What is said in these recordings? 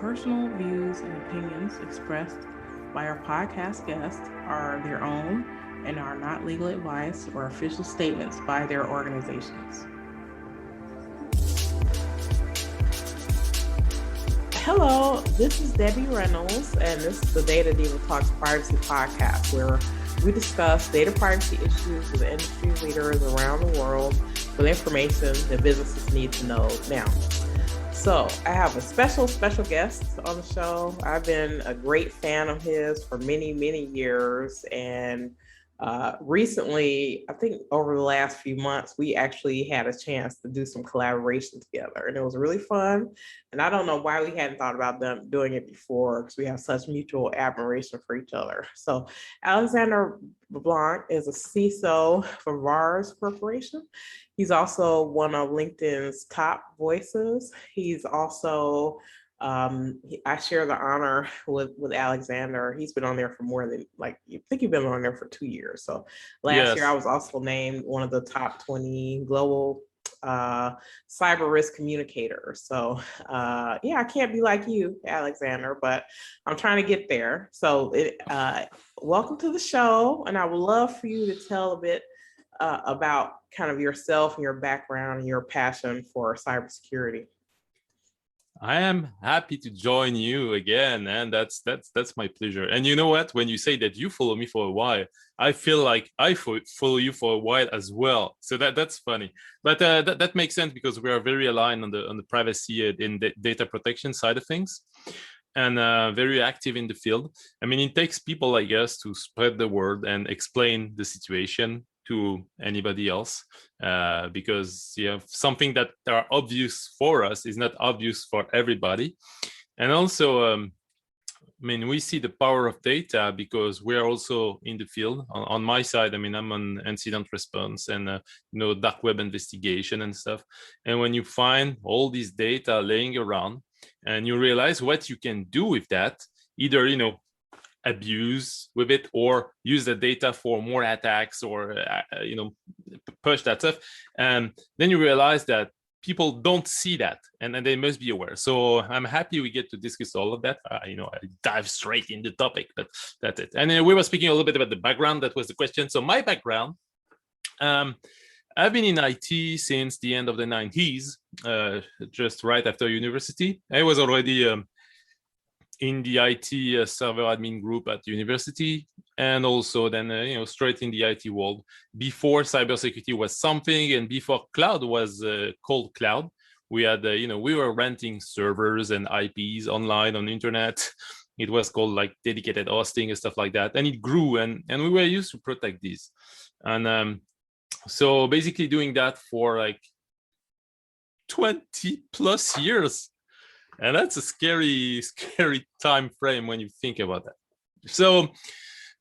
personal views and opinions expressed by our podcast guests are their own and are not legal advice or official statements by their organizations. Hello, this is Debbie Reynolds, and this is the Data Diva Talks Privacy Podcast, where we discuss data privacy issues with industry leaders around the world with information that businesses need to know now. So I have a special guest on the show. I've been a great fan of his for many years, and recently, I think over the last few months, we actually had a chance to do some collaboration together, and it was really fun. And I don't know why we hadn't thought about doing it before, because we have such mutual admiration for each other. So Alexandre Blanc is a CISO for VARS Corporation. He's also one of LinkedIn's top voices. He's also I share the honor with Alexandre. He's been on there for more than, you think you've been on there for 2 years. So last year I was also named one of the top 20 global cyber risk communicators. So I can't be like you, Alexandre, but I'm trying to get there. So welcome to the show. And I would love for you to tell a bit about kind of yourself and your background and your passion for cybersecurity. I am happy to join you again, and that's my pleasure. And you know what? When you say that you follow me for a while, I feel like I follow you for a while as well. So that's funny, but that makes sense because we are very aligned on the privacy and the data protection side of things, and very active in the field. I mean, it takes people like us to spread the word and explain the situation to anybody else, because something that are obvious for us is not obvious for everybody. And also, we see the power of data because we are also in the field. On my side, I'm on incident response and dark web investigation and stuff. And when you find all these data laying around and you realize what you can do with that, either abuse with it or use the data for more attacks or push that stuff, and then you realize that people don't see that, and they must be aware. So I'm happy we get to discuss all of that. I dive straight in the topic, but that's it. And we were speaking a little bit about the background. That was the question. So my background, I've been in IT since the end of the 90s, just right after university. I was already in the IT server admin group at university, and also then straight in the IT world before cybersecurity was something, and before cloud was called cloud. We had we were renting servers and IPs online on the internet. It was called like dedicated hosting and stuff like that, and it grew, and we were used to protect these. And so basically doing that for like 20 plus years. And that's a scary time frame when you think about that. So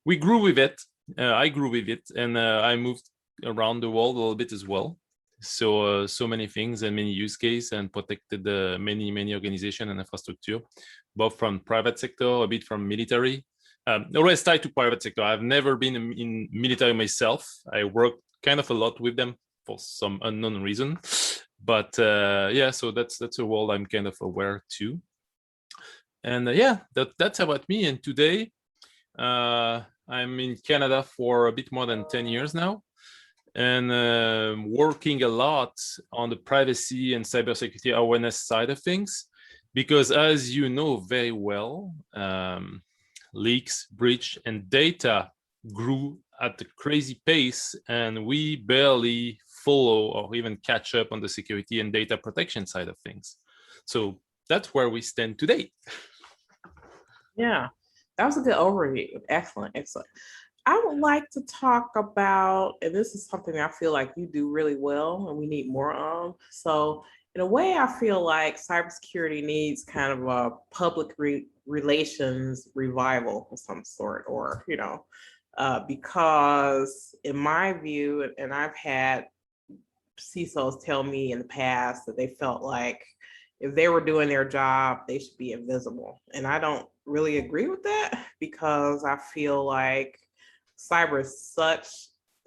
we grew with it. I grew with it, and I moved around the world a little bit as well. So many things and many use cases, and protected many organizations and infrastructure, both from private sector, a bit from military. Always tied to private sector. I've never been in military myself. I worked kind of a lot with them for some unknown reason. But so that's a world I'm kind of aware too. And that's about me. And today I'm in Canada for a bit more than 10 years now, and working a lot on the privacy and cybersecurity awareness side of things, because as you know very well, leaks, breach, and data grew at a crazy pace, and we barely follow or even catch up on the security and data protection side of things. So that's where we stand today. Yeah, that was a good overview. Excellent. I would like to talk about, and this is something I feel like you do really well and we need more of. So in a way, I feel like cybersecurity needs kind of a public relations revival of some sort, or, because in my view, and I've had CISOs tell me in the past that they felt like if they were doing their job, they should be invisible. And I don't really agree with that, because I feel like cyber is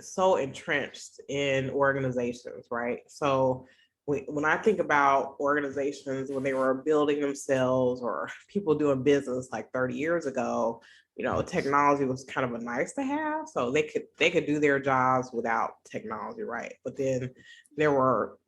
so entrenched in organizations, right? So when I think about organizations when they were building themselves or people doing business like 30 years ago, technology was kind of a nice to have. So they could do their jobs without technology, right? But then there were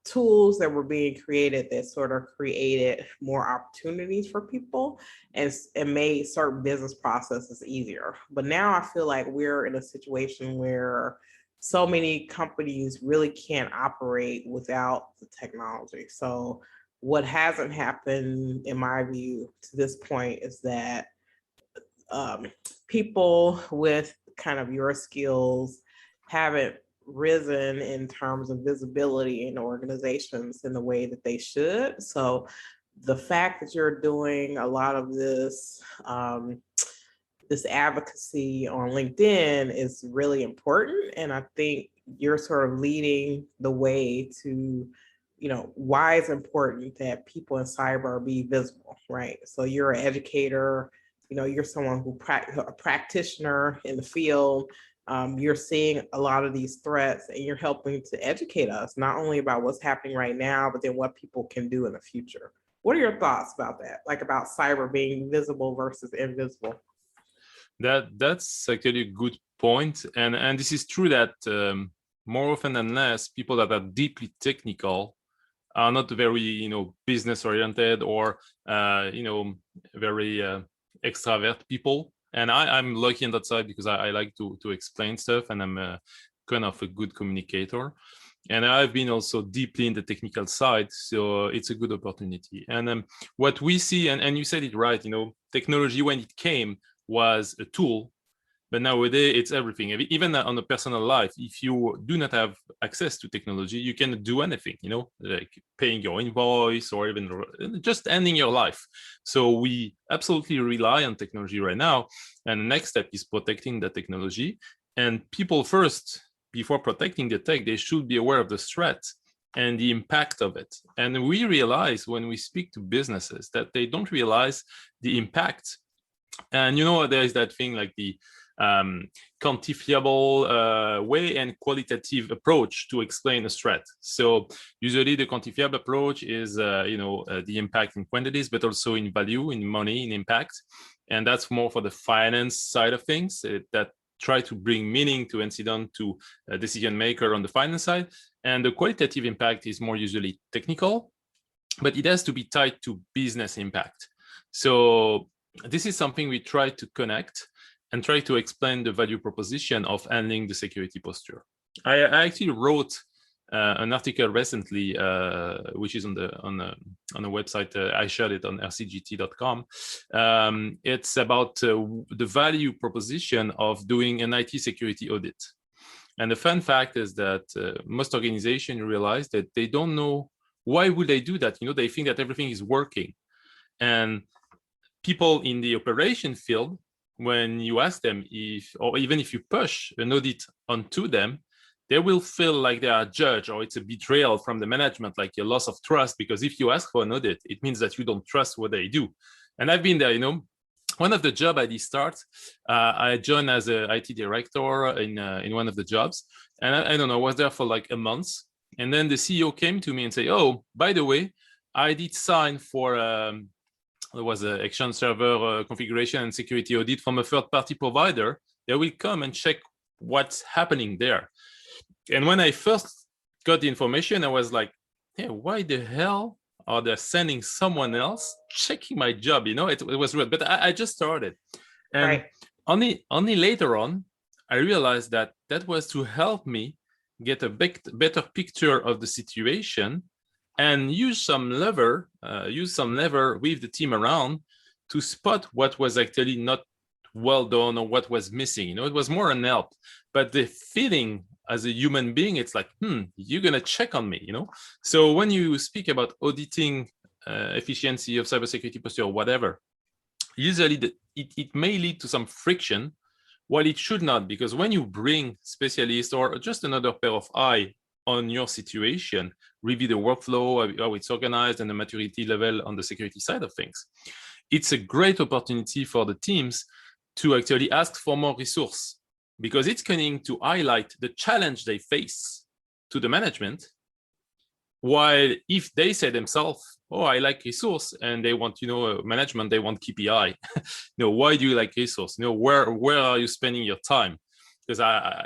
tools that were being created that sort of created more opportunities for people and made certain business processes easier. But now I feel like we're in a situation where so many companies really can't operate without the technology. So what hasn't happened, in my view, to this point is that people with kind of your skills haven't risen in terms of visibility in organizations in the way that they should. So the fact that you're doing a lot of this advocacy on LinkedIn is really important. And I think you're sort of leading the way to, why it's important that people in cyber be visible, right? So you're an educator, you're someone who a practitioner in the field. You're seeing a lot of these threats and you're helping to educate us, not only about what's happening right now, but then what people can do in the future. What are your thoughts about that? Like about cyber being visible versus invisible? That's actually a good point, and this is true that more often than less, people that are deeply technical are not very business oriented or very extravert people. And I'm lucky on that side because I like to explain stuff, and I'm kind of a good communicator. And I've been also deeply in the technical side, so it's a good opportunity. And what we see, and you said it right, technology when it came was a tool, but nowadays it's everything. Even on a personal life, if you do not have access to technology, you cannot do anything, like paying your invoice or even just ending your life. So we absolutely rely on technology right now. And the next step is protecting the technology. And people first, before protecting the tech, they should be aware of the threat and the impact of it. And we realize when we speak to businesses that they don't realize the impact. And there is that thing like the quantifiable way and qualitative approach to explain a threat. So usually the quantifiable approach is the impact in quantities, but also in value, in money, in impact. And that's more for the finance side of things that try to bring meaning to incident to a decision maker on the finance side. And the qualitative impact is more usually technical, but it has to be tied to business impact. So this is something we try to connect and try to explain the value proposition of handling the security posture. I actually wrote an article recently, which is on the website. I shared it on rcgt.com. It's about the value proposition of doing an IT security audit. And the fun fact is that most organizations realize that they don't know why would they do that. They think that everything is working. And people in the operation field, when you ask them or even if you push an audit onto them, they will feel like they are judged or it's a betrayal from the management, like a loss of trust, because if you ask for an audit, it means that you don't trust what they do. And I've been there, one of the jobs I did start, I joined as an IT director in one of the jobs. And I don't know, I was there for like a month. And then the CEO came to me and said, oh, by the way, I did sign for there was an Exchange server configuration and security audit from a third-party provider. They will come and check what's happening there. And when I first got the information, I was like, hey, why the hell are they sending someone else checking my job? It was weird, but I just started. And right. only later on, I realized that was to help me get a better picture of the situation and use some lever with the team around to spot what was actually not well done or what was missing. It was more an help. But the feeling as a human being, it's like, you're going to check on me, So when you speak about auditing efficiency of cybersecurity posture or whatever, usually it may lead to some friction, while it should not, because when you bring specialists or just another pair of eyes on your situation, review the workflow, how it's organized, and the maturity level on the security side of things, it's a great opportunity for the teams to actually ask for more resource, because it's going to highlight the challenge they face to the management, While if they say themselves, oh, I like resource, and they want, management, they want KPI. Why do you like resource? Where are you spending your time? Because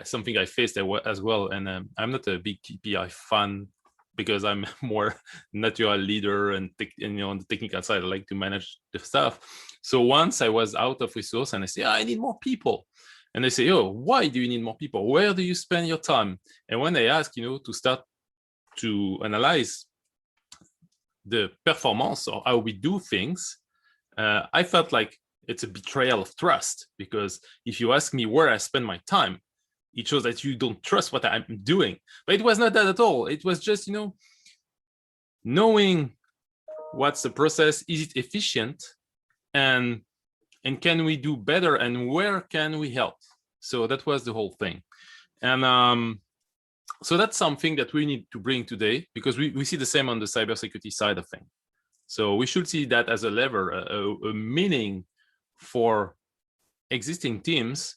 something I faced as well, and I'm not a big KPI fan because I'm more natural leader and on the technical side, I like to manage the stuff. So once I was out of resource and I say, I need more people. And they say, oh, why do you need more people? Where do you spend your time? And when they ask, to start to analyze the performance or how we do things, I felt like it's a betrayal of trust, because if you ask me where I spend my time, it shows that you don't trust what I'm doing. But it was not that at all. It was just, knowing what's the process, is it efficient, and can we do better, and where can we help? So that was the whole thing. And so that's something that we need to bring today, because we see the same on the cybersecurity side of things. So we should see that as a lever, a meaning for existing teams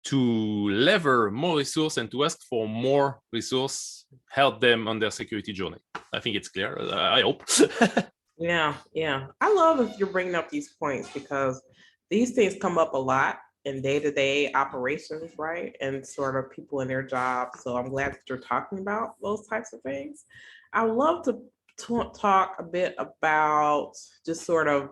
to lever more resource and to ask for more resource, help them on their security journey. I think it's clear. I hope. Yeah. I love if you're bringing up these points, because these things come up a lot in day-to-day operations, right? And sort of people in their jobs. So I'm glad that you're talking about those types of things. I love to talk a bit about just sort of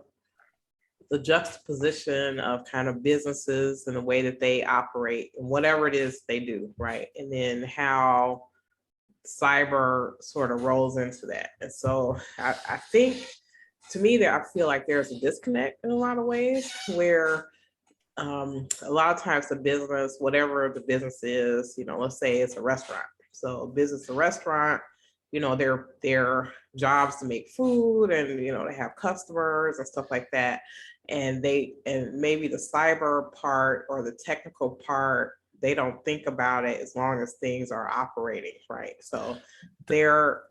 the juxtaposition of kind of businesses and the way that they operate and whatever it is they do, right? And then how cyber sort of rolls into that. And so I think, to me, that I feel like there's a disconnect in a lot of ways, where a lot of times the business, whatever the business is, let's say it's a restaurant. So a business, a restaurant, their jobs to make food, and they have customers and stuff like that. And maybe the cyber part or the technical part, they don't think about it as long as things are operating, right? So their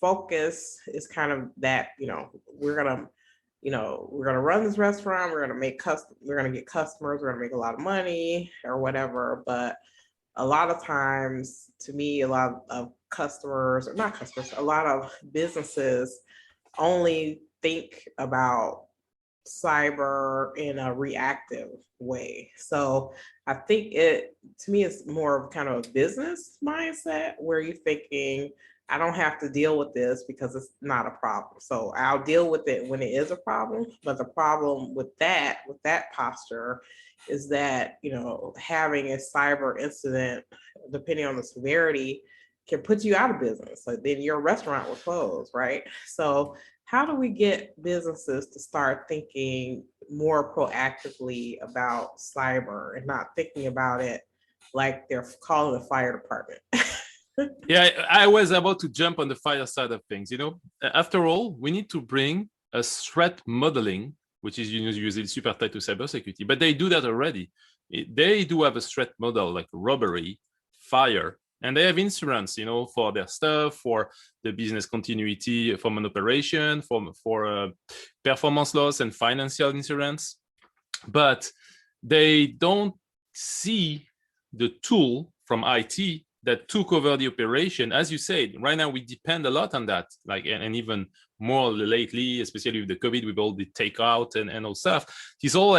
focus is kind of that, we're gonna run this restaurant, we're gonna get customers, we're gonna make a lot of money or whatever. But a lot of times, to me, a lot of a lot of businesses only think about cyber in a reactive way. So I think to me, it's more of kind of a business mindset, where you're thinking, I don't have to deal with this because it's not a problem. So I'll deal with it when it is a problem. But the problem with that posture is that, having a cyber incident, depending on the severity, can put you out of business. So then your restaurant will close, right? So how do we get businesses to start thinking more proactively about cyber and not thinking about it like they're calling the fire department? Yeah, I was about to jump on the fire side of things. After all, we need to bring a threat modeling, which is usually super tied to cybersecurity, but they do that already. They do have a threat model like robbery, fire, and they have insurance, for their stuff, for the business continuity from an operation, for performance loss and financial insurance. But they don't see the tool from IT that took over the operation. As you said, right now we depend a lot on that, and even more lately, especially with the COVID, with all the takeout and all stuff. It's all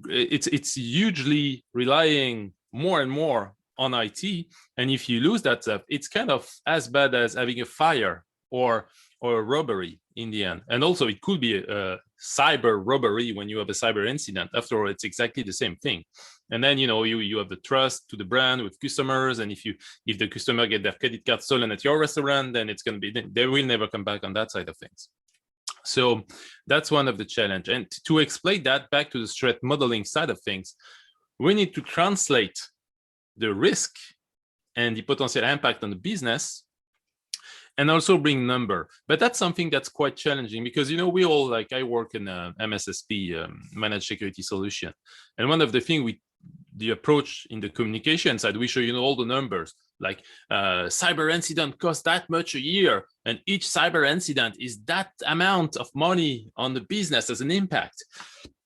it's hugely relying more and more on IT. And if you lose that stuff, it's kind of as bad as having a fire or a robbery in the end. And also it could be a cyber robbery when you have a cyber incident. After all, it's exactly the same thing. And then, you have the trust to the brand with customers. And if the customer get their credit card stolen at your restaurant, then it's going to be, they will never come back on that side of things. So that's one of the challenge. And to explain that back to the threat modeling side of things, we need to translate the risk and the potential impact on the business, and also bring number. But that's something that's quite challenging, because we all, I work in a MSSP, managed security solution, and one of the things the approach in the communication side, we show all the numbers, like cyber incident costs that much a year, and each cyber incident is that amount of money on the business as an impact.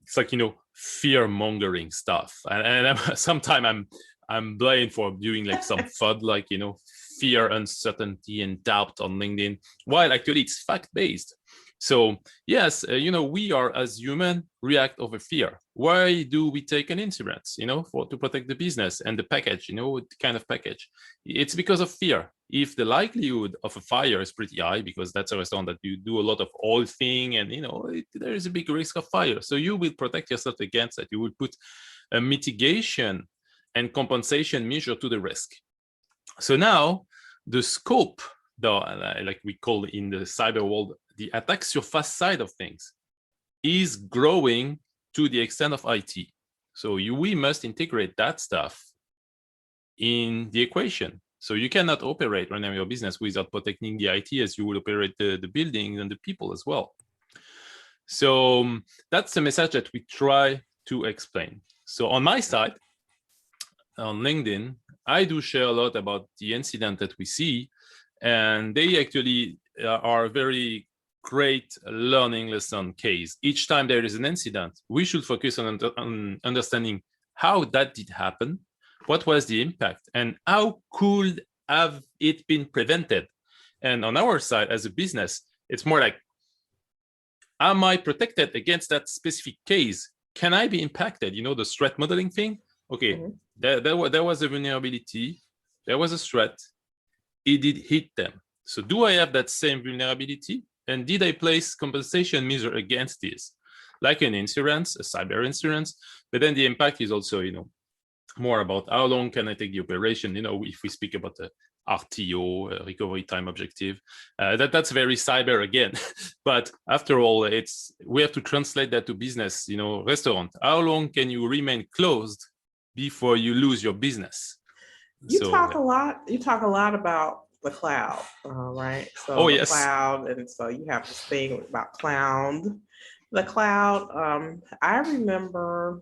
It's like fear mongering stuff, and sometimes I'm blamed for doing like some FUD, like, fear, uncertainty, and doubt on LinkedIn, while actually it's fact-based. So yes, we are as human react over fear. Why do we take an insurance, to protect the business and the package, the kind of package? It's because of fear. If the likelihood of a fire is pretty high, because that's a restaurant that you do a lot of oil thing, and there is a big risk of fire, so you will protect yourself against that. You will put a mitigation and compensation measure to the risk. So now the scope, like we call in the cyber world, the attack surface side of things, is growing to the extent of IT. So we must integrate that stuff in the equation. So you cannot operate, run your business without protecting the IT, as you would operate the buildings and the people as well. So that's the message that we try to explain. So on my side, on LinkedIn, I do share a lot about the incident that we see, and they actually are a very great learning lesson case. Each time there is an incident, we should focus on understanding how that did happen, what was the impact, and how could have it been prevented. And on our side, as a business, it's more like, am I protected against that specific case? Can I be impacted? The threat modeling thing. Okay, there was a vulnerability, there was a threat, it did hit them. So do I have that same vulnerability? And did I place compensation measure against this? Like an insurance, a cyber insurance, but then the impact is also, more about how long can I take the operation? If we speak about the RTO, recovery time objective, that's very cyber again. But after all, we have to translate that to business, restaurant. How long can you remain closed before you lose your business? You talk a lot about the cloud, right? So yes. Cloud, and so you have this thing about the cloud. I remember,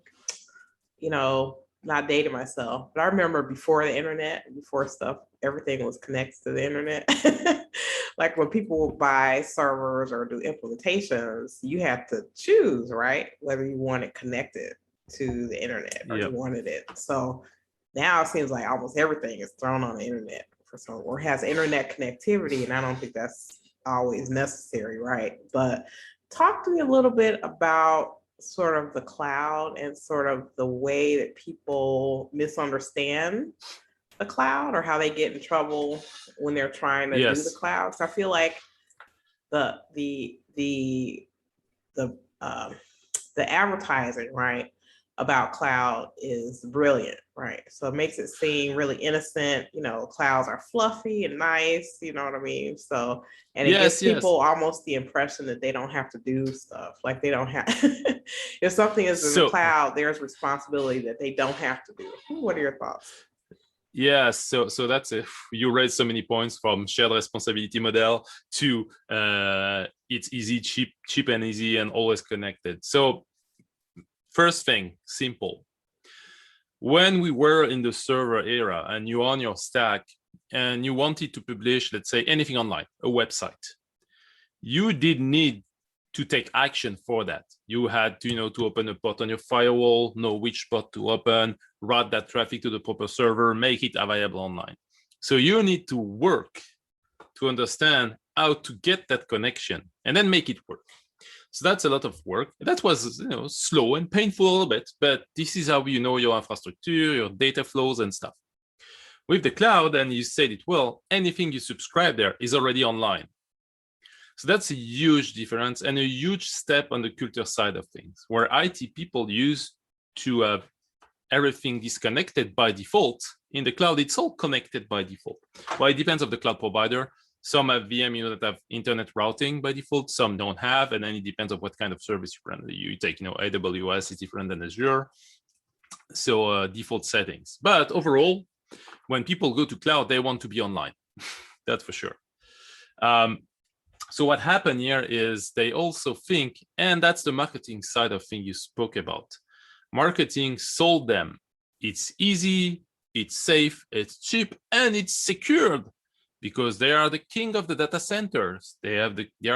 not dating myself, but I remember before the internet, before everything was connected to the internet. Like when people would buy servers or do implementations, you had to choose, right? Whether you want it connected to the internet or you wanted it. So now it seems like almost everything is thrown on the internet or has internet connectivity, and I don't think that's always necessary, right? But talk to me a little bit about sort of the cloud and sort of the way that people misunderstand the cloud, or how they get in trouble when they're trying to do the cloud. So I feel like the advertising, right, about cloud is brilliant, right? So it makes it seem really innocent. Clouds are fluffy and nice, you know what I mean? So, and it gives people almost the impression that they don't have to do stuff. Like they don't have, if something is in the cloud, there's responsibility that they don't have to do. What are your thoughts? Yeah, so that's it. You raised so many points, from shared responsibility model to it's easy, cheap and easy and always connected. So first thing, simple. When we were in the server era and you're on your stack and you wanted to publish, let's say, anything online, a website, you did need to take action for that. You had to, to open a port on your firewall, know which port to open, route that traffic to the proper server, make it available online. So you need to work to understand how to get that connection and then make it work. So that's a lot of work. That was, slow and painful a little bit, but this is how you know your infrastructure, your data flows and stuff. With the cloud, and you said it well, anything you subscribe there is already online. So that's a huge difference and a huge step on the culture side of things, where IT people used to have everything disconnected by default. In the cloud, it's all connected by default. Well, it depends on the cloud provider. Some have VM, that have internet routing by default. Some don't have, and then it depends on what kind of service you run. You take, AWS is different than Azure. So default settings. But overall, when people go to cloud, they want to be online. That's for sure. So what happened here is they also think, and that's the marketing side of thing you spoke about. Marketing sold them. It's easy, it's safe, it's cheap, and it's secured, because they are the king of the data centers. They are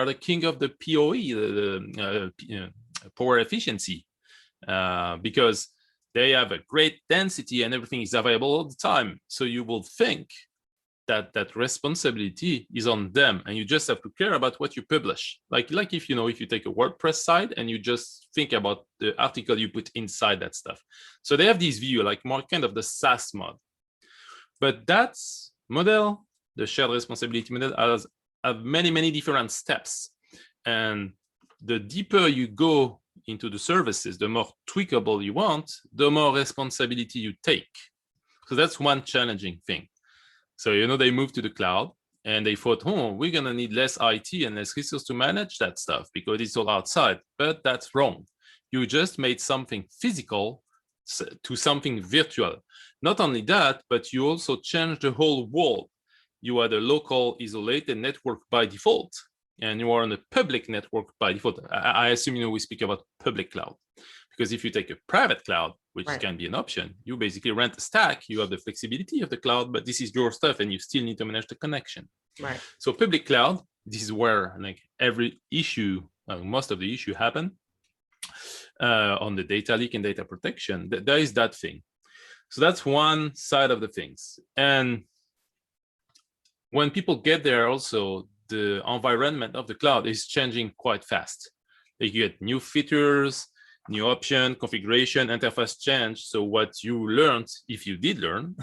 the king of the PoE, the power efficiency, because They have a great density and everything is available all the time. So you will think that responsibility is on them, and you just have to care about what you publish. Like if if you take a WordPress site and you just think about the article you put inside that stuff. So they have this view, like more kind of the SaaS mod. But that model, the shared responsibility model, has many different steps. And the deeper you go into the services, the more tweakable you want, the more responsibility you take. So that's one challenging thing. So, they moved to the cloud and they thought, we're going to need less IT and less resources to manage that stuff because it's all outside. But that's wrong. You just made something physical to something virtual. Not only that, but you also changed the whole world. You had a local isolated network by default, and you are on a public network by default. I assume, we speak about public cloud. Because if you take a private cloud, which can be an option, you basically rent a stack, you have the flexibility of the cloud, but this is your stuff and you still need to manage the connection. Right. So public cloud, this is where every issue, most of the issue happen on the data leak and data protection. There is that thing. So that's one side of the things. And when people get there also, the environment of the cloud is changing quite fast. You get new features, new option, configuration, interface change. So what you learned, if you did learn,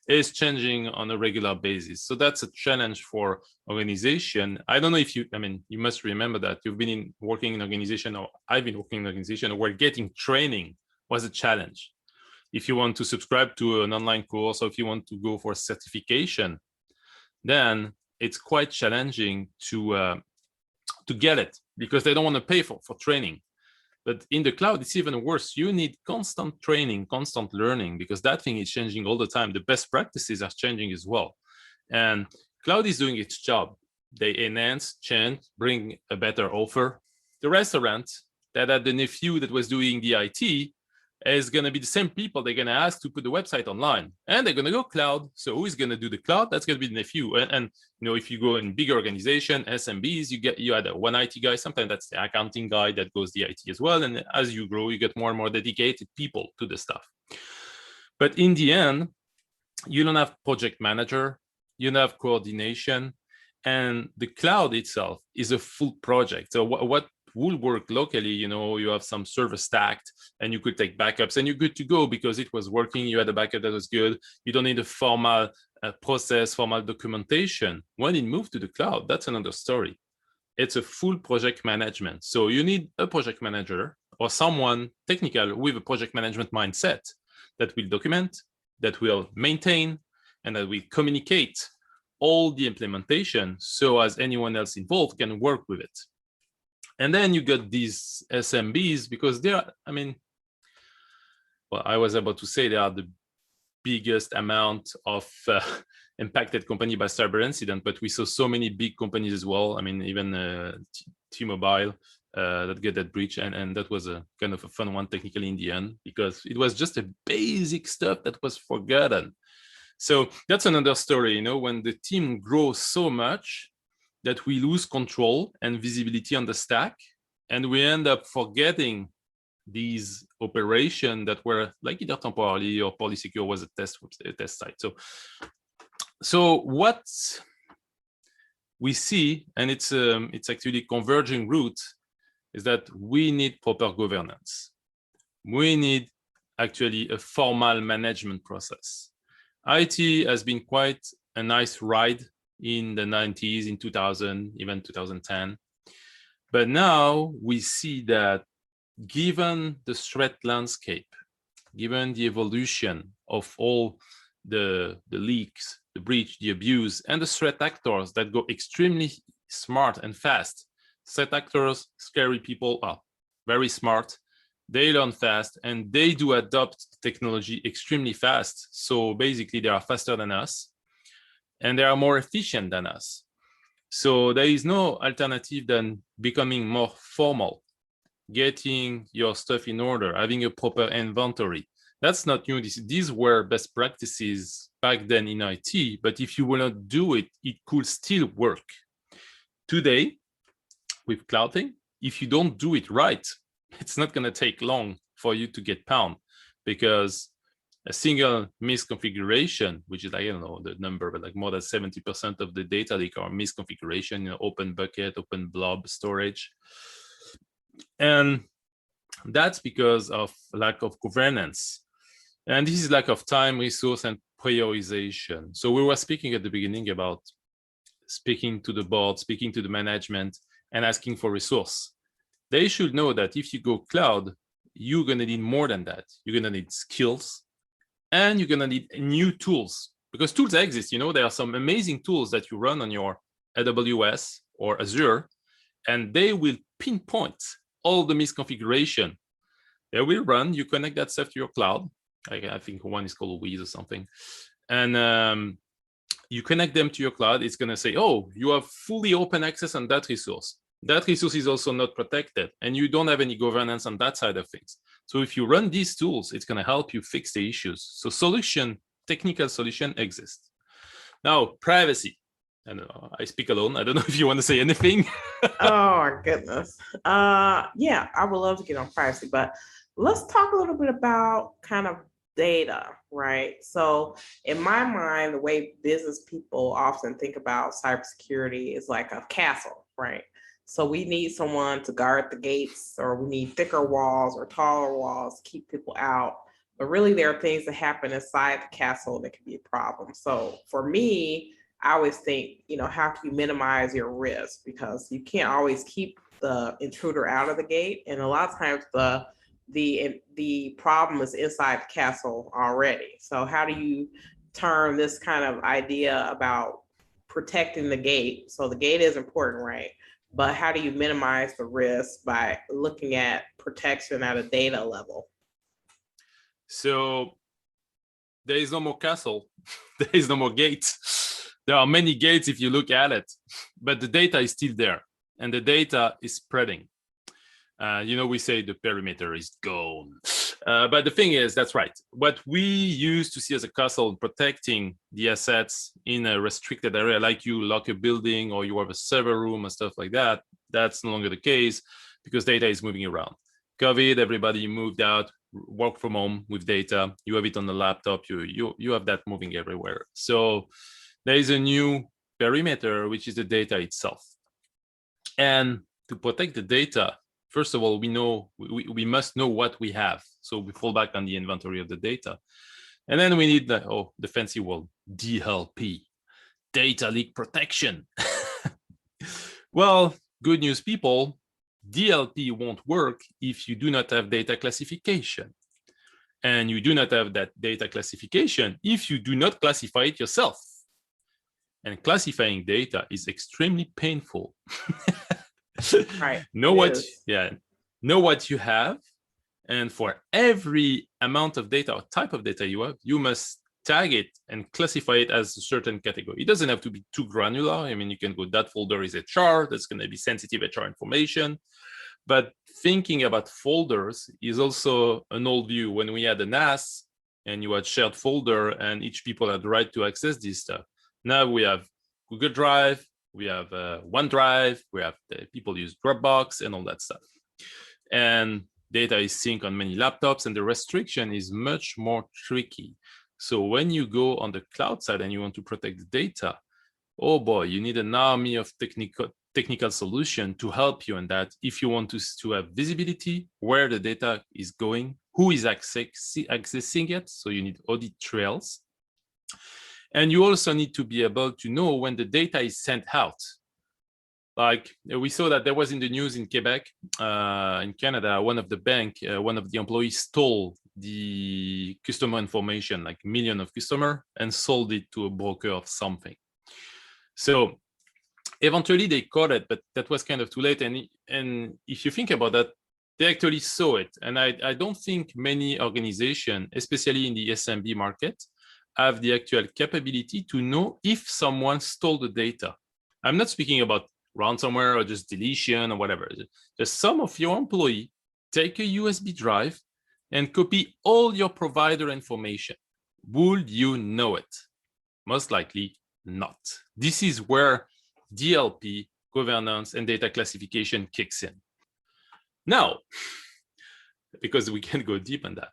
is changing on a regular basis. So that's a challenge for organization. I don't know if you must remember that you've been working in organization, or I've been working in an organization where getting training was a challenge. If you want to subscribe to an online course, or if you want to go for a certification, then it's quite challenging to get it because they don't want to pay for training. But in the cloud, it's even worse. You need constant training, constant learning, because that thing is changing all the time. The best practices are changing as well. And cloud is doing its job. They enhance, change, bring a better offer. The restaurant that had the nephew that was doing the IT is going to be the same people they're going to ask to put the website online. And they're going to go cloud. So who is going to do the cloud? That's going to be the nephew. And if you go in bigger organization, SMBs, you had one IT guy. Sometimes that's the accounting guy that goes the IT as well. And as you grow, you get more and more dedicated people to the stuff. But in the end, you don't have project manager, you don't have coordination, and the cloud itself is a full project. So what will work locally, you have some server stacked and you could take backups and you're good to go because it was working. You had a backup that was good. You don't need a formal process, formal documentation. When it moved to the cloud, that's another story. It's a full project management. So you need a project manager or someone technical with a project management mindset that will document, that will maintain, and that will communicate all the implementation so as anyone else involved can work with it. And then you got these SMBs because they are, I was about to say they are the biggest amount of impacted company by cyber incident, but we saw so many big companies as well. Even T-Mobile that get that breach, and that was a kind of a fun one technically in the end because it was just a basic stuff that was forgotten. So that's another story, when the team grows so much that we lose control and visibility on the stack, and we end up forgetting these operations that were like either temporarily or Polysecure was a test site. So what we see, and it's actually converging route, is that we need proper governance. We need actually a formal management process. IT has been quite a nice ride in the 90s, in 2000, even 2010. But now we see that given the threat landscape, given the evolution of all the leaks, the breach, the abuse, and the threat actors that go extremely smart and fast. Threat actors, scary people, are very smart. They learn fast and they do adopt technology extremely fast. So basically they are faster than us and they are more efficient than us. So there is no alternative than becoming more formal, getting your stuff in order, having a proper inventory. That's not new. These were best practices back then in IT, but if you will not do it, it could still work. Today, with clouding, if you don't do it right, it's not going to take long for you to get pwned. because a single misconfiguration, which is, I don't know the number, but like more than 70% of the data leak are misconfiguration, open bucket, open blob storage. And that's because of lack of governance. And this is lack of time, resource, and prioritization. So we were speaking at the beginning about speaking to the board, speaking to the management, and asking for resource. They should know that if you go cloud, you're going to need more than that. You're going to need skills, and you're going to need new tools, because tools exist. There are some amazing tools that you run on your AWS or Azure, and they will pinpoint all the misconfiguration. They will run, you connect that stuff to your cloud. I think one is called Wiz or something. And you connect them to your cloud. It's going to say, oh, you have fully open access on that resource. That resource is also not protected, and you don't have any governance on that side of things. So if you run these tools, it's going to help you fix the issues. So technical solution exists. Now, privacy. I speak alone. I don't know if you want to say anything. Oh my goodness. Yeah, I would love to get on privacy, but let's talk a little bit about kind of data, right? So in my mind, the way business people often think about cybersecurity is like a castle, right? So we need someone to guard the gates, or we need thicker walls or taller walls to keep people out. But really, there are things that happen inside the castle that can be a problem. So for me, I always think, how can you minimize your risk? Because you can't always keep the intruder out of the gate. And a lot of times the problem is inside the castle already. So how do you turn this kind of idea about protecting the gate? So the gate is important, right? But how do you minimize the risk by looking at protection at a data level? So there is no more castle. There is no more gates. There are many gates if you look at it, but the data is still there, and the data is spreading. We say the perimeter is gone. But the thing is, that's right. What we used to see as a castle protecting the assets in a restricted area, like you lock a building or you have a server room and stuff like that, that's no longer the case because data is moving around. COVID, everybody moved out, work from home with data. You have it on the laptop. You have that moving everywhere. So there is a new perimeter, which is the data itself. And to protect the data, first of all, we must know what we have. So we fall back on the inventory of the data. And then we need the fancy word, DLP, data leak protection. Well, good news, people, DLP won't work if you do not have data classification. And you do not have that data classification if you do not classify it yourself. And classifying data is extremely painful. Right. Know what you have, and for every amount of data or type of data you have, you must tag it and classify it as a certain category. It doesn't have to be too granular. I mean, you can go, that folder is HR, that's going to be sensitive HR information. But thinking about folders is also an old view. When we had a NAS and you had shared folder and each people had the right to access this stuff. Now we have Google Drive, we have OneDrive, we have people use Dropbox and all that stuff. And data is synced on many laptops, and the restriction is much more tricky. So when you go on the cloud side and you want to protect the data, oh boy, you need an army of technical solution to help you in that. If you want to have visibility where the data is going, who is accessing it, so you need audit trails. And you also need to be able to know when the data is sent out. Like we saw that there was in the news in Quebec, in Canada, one of the employees stole the customer information, like million of customer, and sold it to a broker of something. So eventually they caught it, but that was kind of too late. And if you think about that, they actually saw it. And I don't think many organizations, especially in the SMB market, have the actual capability to know if someone stole the data. I'm not speaking about ransomware or just deletion or whatever. Just some of your employee take a USB drive and copy all your provider information. Would you know it? Most likely not. This is where DLP, governance, and data classification kicks in. Now, because we can go deep on that,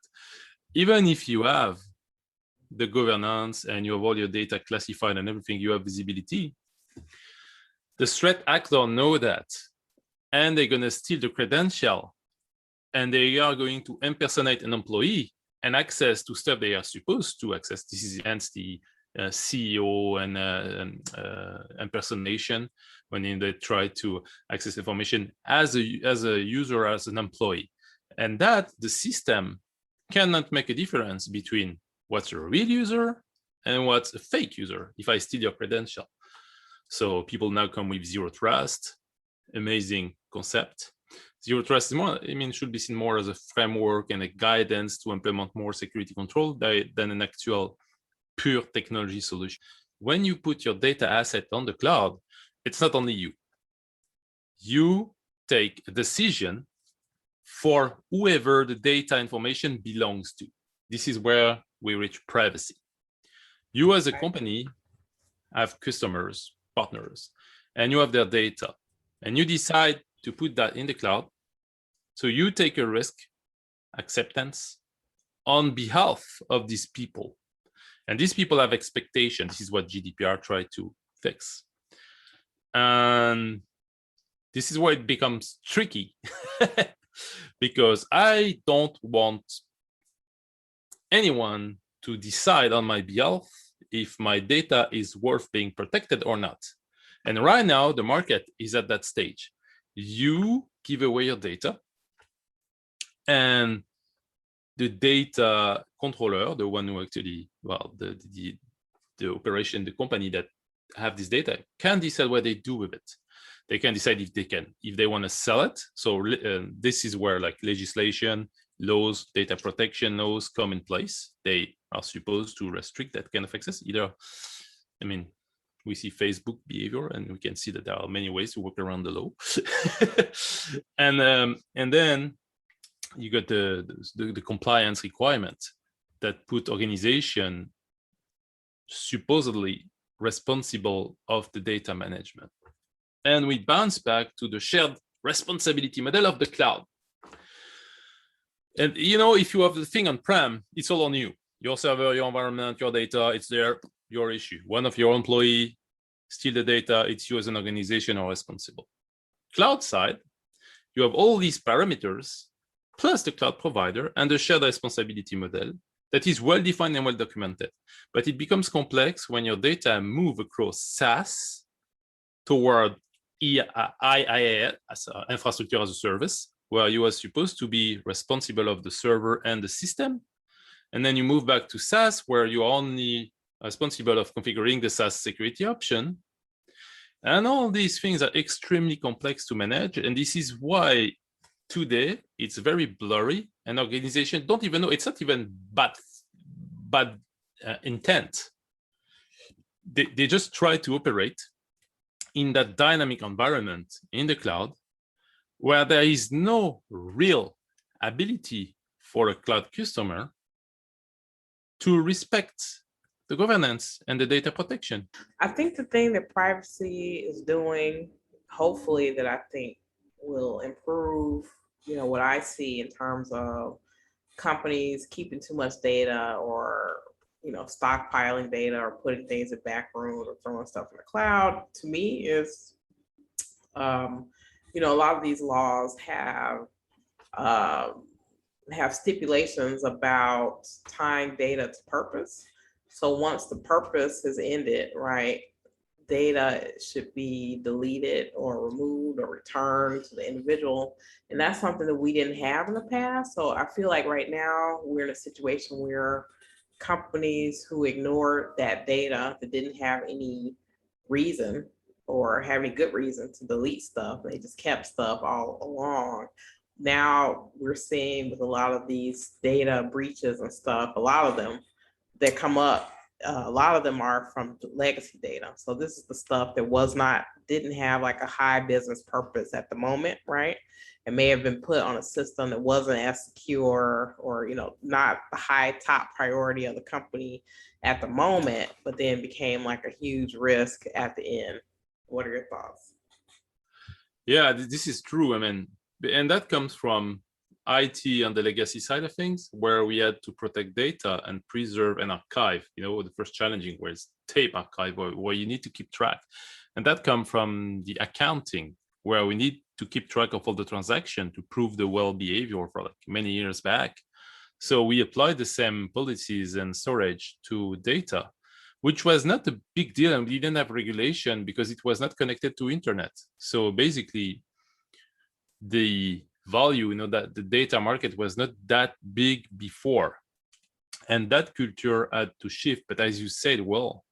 even if you have the governance and you have all your data classified and everything, you have visibility, the threat actor know that, and they're going to steal the credential, and they are going to impersonate an employee and access to stuff they are supposed to access. This is hence the CEO and impersonation, when they try to access information as a user, as an employee. And that the system cannot make a difference between what's a real user and what's a fake user if I steal your credential. So people now come with zero trust. Amazing concept. Zero trust is more, should be seen more as a framework and a guidance to implement more security control than an actual pure technology solution. When you put your data asset on the cloud, it's not only you. You take a decision for whoever the data information belongs to. This is where we reach privacy. You as a company have customers, partners, and you have their data, and you decide to put that in the cloud. So you take a risk acceptance on behalf of these people. And these people have expectations. This is what GDPR tried to fix. And this is where it becomes tricky because I don't want anyone to decide on my behalf if my data is worth being protected or not. And right now, the market is at that stage. You give away your data, and the data controller, the one who actually, the operation, the company that have this data, can decide what they do with it. They can decide if they want to sell it. So this is where like legislation, laws, data protection laws come in place. They are supposed to restrict that kind of access. Either, we see Facebook behavior, and we can see that there are many ways to work around the law. And then you got the compliance requirement that put organization supposedly responsible of the data management. And we bounce back to the shared responsibility model of the cloud. And if you have the thing on-prem, it's all on you. Your server, your environment, your data, it's there, your issue. One of your employees steal the data, it's you as an organization are responsible. Cloud side, you have all these parameters, plus the cloud provider and the shared responsibility model that is well-defined and well-documented. But it becomes complex when your data move across SaaS toward IaaS, infrastructure as a service, where you are supposed to be responsible of the server and the system. And then you move back to SaaS, where you are only responsible of configuring the SaaS security option. And all these things are extremely complex to manage. And this is why today it's very blurry, and organizations don't even know. It's not even bad intent. They just try to operate in that dynamic environment in the cloud, where there is no real ability for a cloud customer to respect the governance and the data protection. I think the thing that privacy is doing, hopefully, that I think will improve, what I see in terms of companies keeping too much data, or stockpiling data, or putting things in back rooms, or throwing stuff in the cloud, to me is, a lot of these laws have stipulations about tying data to purpose. So once the purpose is ended, right, data should be deleted or removed or returned to the individual. And that's something that we didn't have in the past. So I feel like right now we're in a situation where companies who ignored that data, that didn't have any reason or have any good reason to delete stuff, they just kept stuff all along. Now we're seeing with a lot of these data breaches and stuff, a lot of them that come up, a lot of them are from legacy data. So this is the stuff that didn't have like a high business purpose at the moment, right? It may have been put on a system that wasn't as secure, or not the high top priority of the company at the moment, but then became like a huge risk at the end. What are your thoughts? Yeah, this is true. And that comes from IT on the legacy side of things, where we had to protect data and preserve and archive. The first challenging was tape archive, where you need to keep track. And that comes from the accounting, where we need to keep track of all the transactions to prove the well behavior for like many years back. So we applied the same policies and storage to data, which was not a big deal, and we didn't have regulation because it was not connected to internet. So basically, the value, that the data market was not that big before, and that culture had to shift. But as you said, well,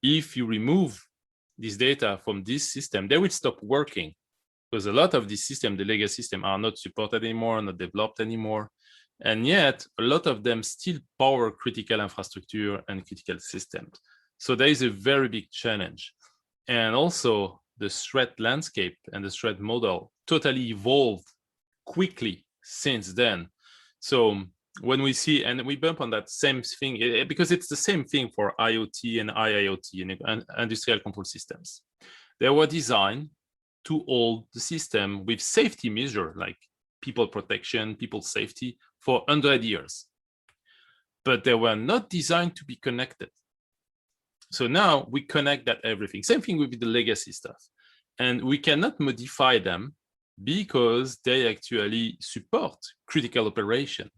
if you remove this data from this system, they will stop working, because a lot of these systems, the legacy system, are not supported anymore, not developed anymore. And yet, a lot of them still power critical infrastructure and critical systems. So there is a very big challenge. And also, the threat landscape and the threat model totally evolved quickly since then. So when we see, and we bump on that same thing, because it's the same thing for IoT and IIoT and industrial control systems. They were designed to hold the system with safety measures like people protection, people safety for 100 years. But they were not designed to be connected. So now we connect that everything. Same thing with the legacy stuff. And we cannot modify them because they actually support critical operation.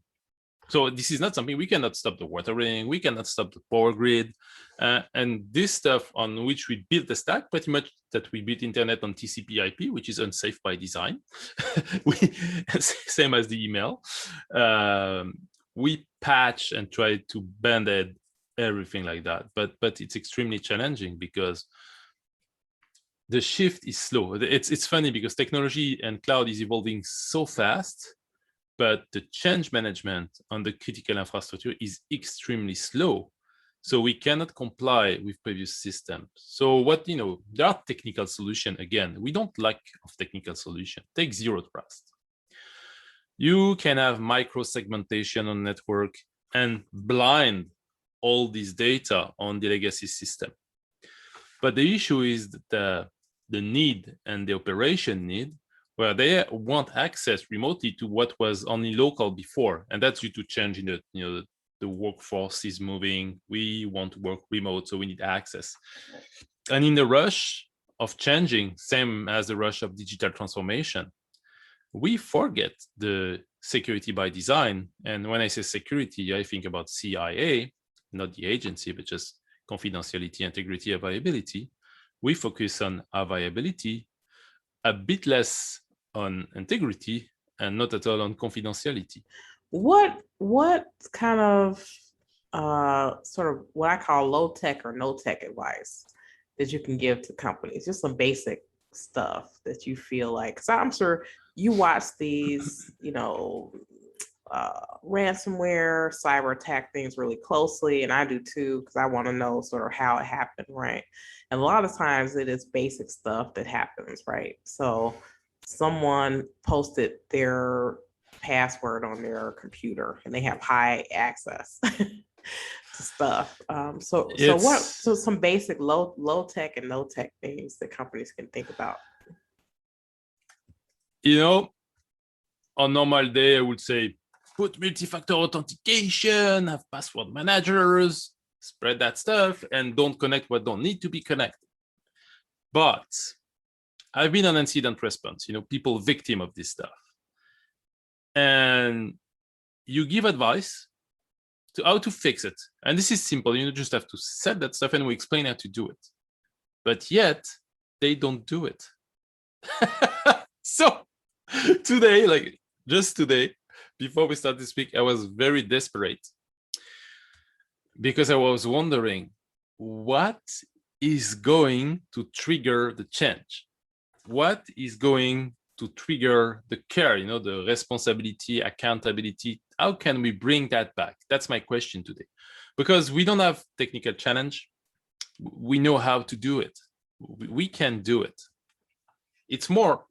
So this is not something, we cannot stop the watering, we cannot stop the power grid. And this stuff on which we built the stack, pretty much that we built internet on TCP IP, which is unsafe by design. Same as the email. We patch and try to band-aid everything like that. But it's extremely challenging because the shift is slow. It's funny because technology and cloud is evolving so fast, but the change management on the critical infrastructure is extremely slow. So we cannot comply with previous systems. So there are technical solutions. Again, we don't lack of technical solution. Take zero trust. You can have micro segmentation on network and blind all this data on the legacy system. But the issue is that the need and the operation need, where they want access remotely to what was only local before. And that's due to change in the workforce is moving. We want to work remote, so we need access. And in the rush of changing, same as the rush of digital transformation, we forget the security by design. And when I say security, I think about CIA, not the agency, but just confidentiality, integrity, availability. We focus on availability, a bit less on integrity, and not at all on confidentiality. What kind of sort of what I call low tech or no tech advice that you can give to companies? Just some basic stuff that you feel like, because I'm sure you watch these, ransomware, cyber attack things really closely, and I do too, because I want to know sort of how it happened, right? And a lot of times it is basic stuff that happens, right? So someone posted their password on their computer and they have high access to stuff. So some basic low tech and no tech things that companies can think about? On normal day, I would say put multi-factor authentication, have password managers, spread that stuff, and don't connect what don't need to be connected. But I've been on incident response, people victim of this stuff. And you give advice to how to fix it. And this is simple. You just have to set that stuff and we explain how to do it. But yet they don't do it. So today, just today, before we start this week, I was very desperate because I was wondering what is going to trigger the change? What is going to trigger the care, the responsibility, accountability? How can we bring that back? That's my question today. Because we don't have technical challenge. We know how to do it. We can do it. It's more,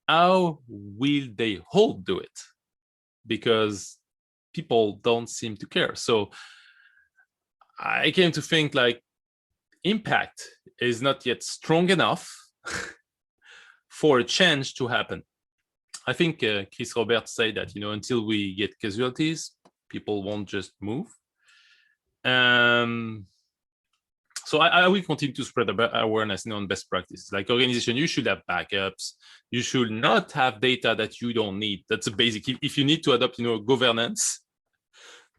how will they all do it? Because people don't seem to care. So I came to think impact is not yet strong enough for a change to happen. I think Chris Roberts said that, until we get casualties, people won't just move. So I will continue to spread awareness on best practices. Like organization, you should have backups. You should not have data that you don't need. That's a basic. If you need to adopt, governance,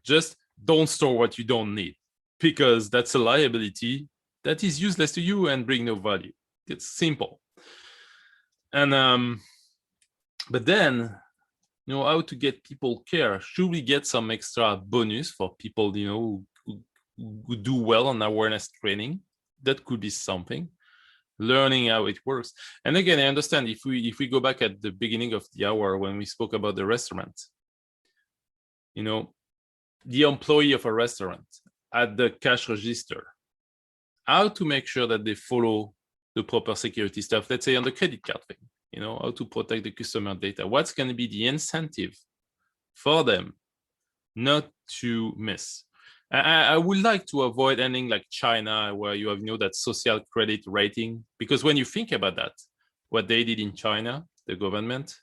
just don't store what you don't need, because that's a liability that is useless to you and bring no value. It's simple. And but then, how to get people care? Should we get some extra bonus for people, who do well on awareness training? That could be something. Learning how it works. And again, I understand if we go back at the beginning of the hour when we spoke about the restaurant, the employee of a restaurant at the cash register, how to make sure that they follow the proper security stuff, let's say on the credit card thing, how to protect the customer data. What's going to be the incentive for them not to miss? I would like to avoid ending like China, where you have that social credit rating, because when you think about that, what they did in China, the government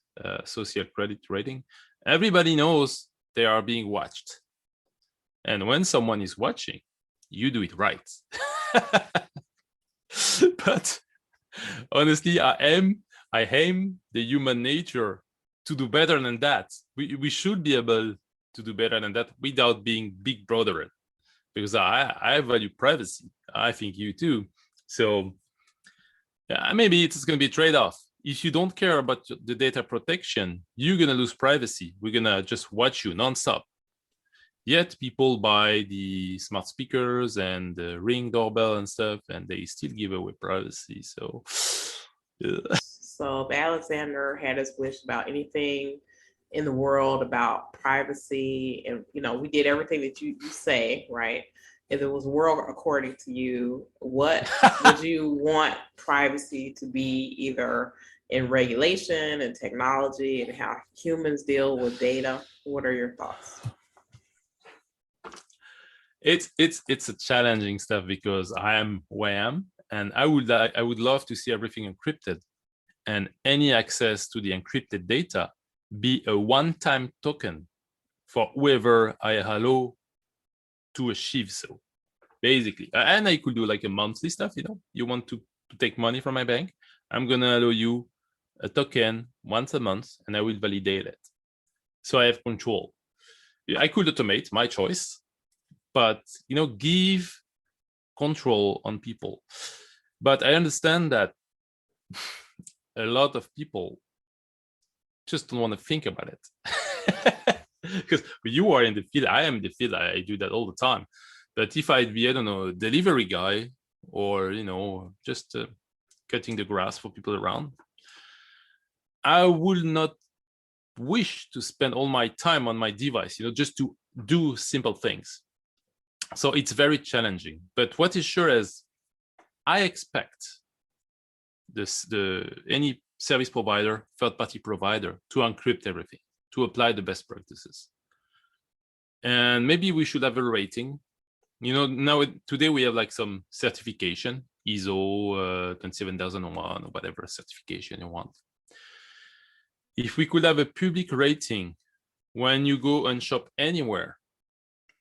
social credit rating, everybody knows they are being watched, and when someone is watching, you do it right. But honestly, I aim the human nature to do better than that. We should be able to do better than that without being big brother, because I value privacy. I think you too. So maybe it's going to be a trade-off. If you don't care about the data protection, you're going to lose privacy. We're going to just watch you nonstop. Yet people buy the smart speakers and the Ring doorbell and stuff, and they still give away privacy. So, So if Alexander had his wish about anything in the world about privacy, and we did everything that you say, right? If it was world according to you, what would you want privacy to be, either in regulation and technology and how humans deal with data? What are your thoughts? It's a challenging stuff, because I am who I am, and I would love to see everything encrypted, and any access to the encrypted data be a one-time token for whoever I allow to achieve so, basically. And I could do like a monthly stuff, you want to take money from my bank, I'm gonna allow you a token once a month, and I will validate it. So I have control. I could automate, my choice, but give control on people. But I understand that a lot of people just don't want to think about it. Because you are in the field, I am in the field, I do that all the time. But if I'd be, I don't know, a delivery guy, or just cutting the grass for people around, I would not wish to spend all my time on my device, just to do simple things. So it's very challenging. But what is sure is, I expect any service provider, third-party provider, to encrypt everything, to apply the best practices. And maybe we should have a rating. Now today we have like some certification, ISO 27001 or whatever certification you want. If we could have a public rating when you go and shop anywhere,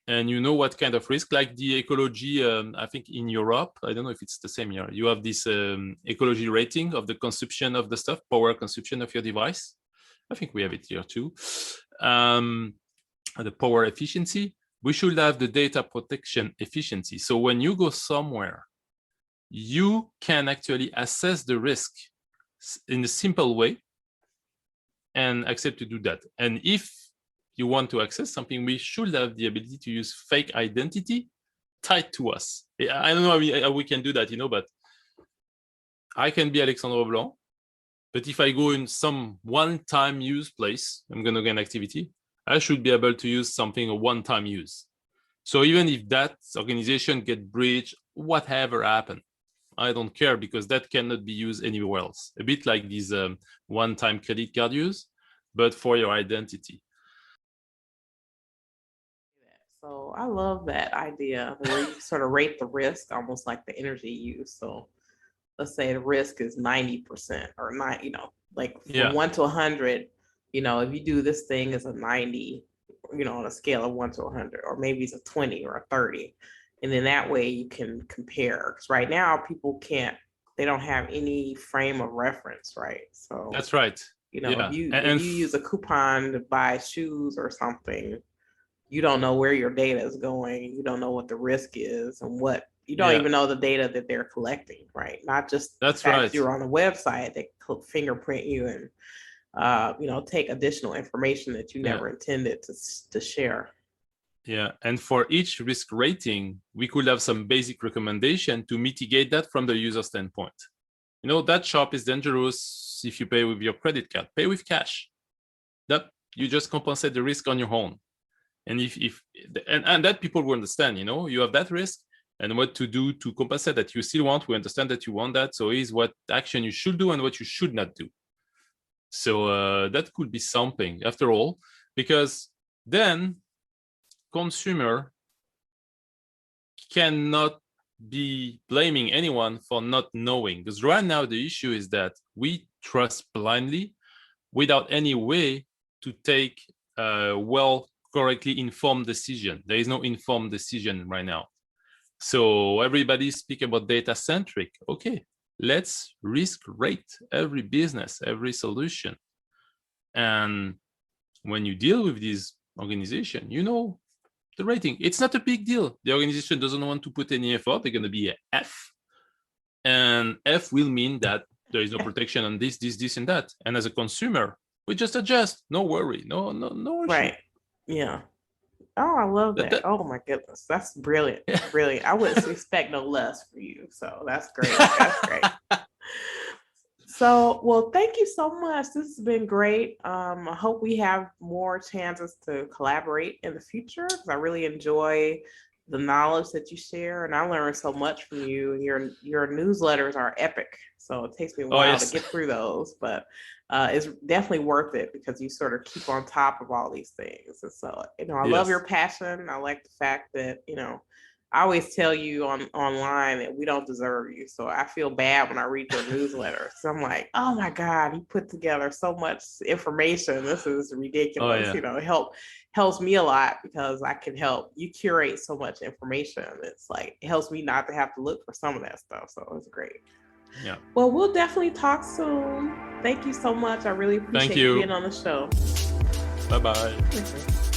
and what kind of risk, like the ecology, I think in Europe, I don't know if it's the same here, you have this ecology rating of the consumption of the stuff, power consumption of your device. I think we have it here too. The power efficiency. We should have the data protection efficiency. So when you go somewhere, you can actually assess the risk in a simple way and accept to do that. And if you want to access something, we should have the ability to use fake identity tied to us. I don't know how we can do that, but I can be Alexandre Blanc, but if I go in some one-time use place, I'm going to get an activity, I should be able to use something a one-time use. So even if that organization get breached, whatever happened, I don't care, because that cannot be used anywhere else. A bit like these one-time credit card use, but for your identity. So I love that idea where you sort of rate the risk, almost like the energy use. So let's say the risk is 90% or not, like from 1 to 100, if you do this thing as a 90, on a scale of 1 to 100, or maybe it's a 20 or a 30. And then that way you can compare. Because right now people they don't have any frame of reference, right? So That's right. if you use a coupon to buy shoes or something, you don't know where your data is going. You don't know what the risk is and you don't even know the data that they're collecting, right? Not just the fact that you're on a website that fingerprint you and take additional information that you never intended to share. Yeah, and for each risk rating, we could have some basic recommendation to mitigate that from the user standpoint. That shop is dangerous if you pay with your credit card. Pay with cash. That you just compensate the risk on your own. And and that people will understand, you have that risk and what to do to compensate that. You still want, we understand that you want that. So here's what action you should do and what you should not do. So that could be something after all, because then consumer cannot be blaming anyone for not knowing. Because right now the issue is that we trust blindly without any way to take correctly informed decision. There is no informed decision right now. So everybody speak about data centric. Okay, let's risk rate every business, every solution. And when you deal with this organization, the rating, it's not a big deal. The organization doesn't want to put any effort. They're going to be an F. And F will mean that there is no protection on this, and that. And as a consumer, we just adjust. No worry. No issue. Right. Yeah. Oh, I love that. Oh my goodness. That's brilliant. Brilliant. I wouldn't expect no less for you. So that's great. That's great. So, well, thank you so much. This has been great. I hope we have more chances to collaborate in the future, because I really enjoy the knowledge that you share, and I learned so much from you. And your newsletters are epic, so it takes me a while to get through those, but it's definitely worth it because you sort of keep on top of all these things. And so, I love your passion. I like the fact that I always tell you online that we don't deserve you. So I feel bad when I read your newsletter. So I'm like, oh my God, he put together so much information. This is ridiculous. It helps me a lot because I can help you curate so much information. It's like, it helps me not to have to look for some of that stuff. So it's great. Yeah. Well, we'll definitely talk soon. Thank you so much. I really appreciate you being on the show. Bye-bye.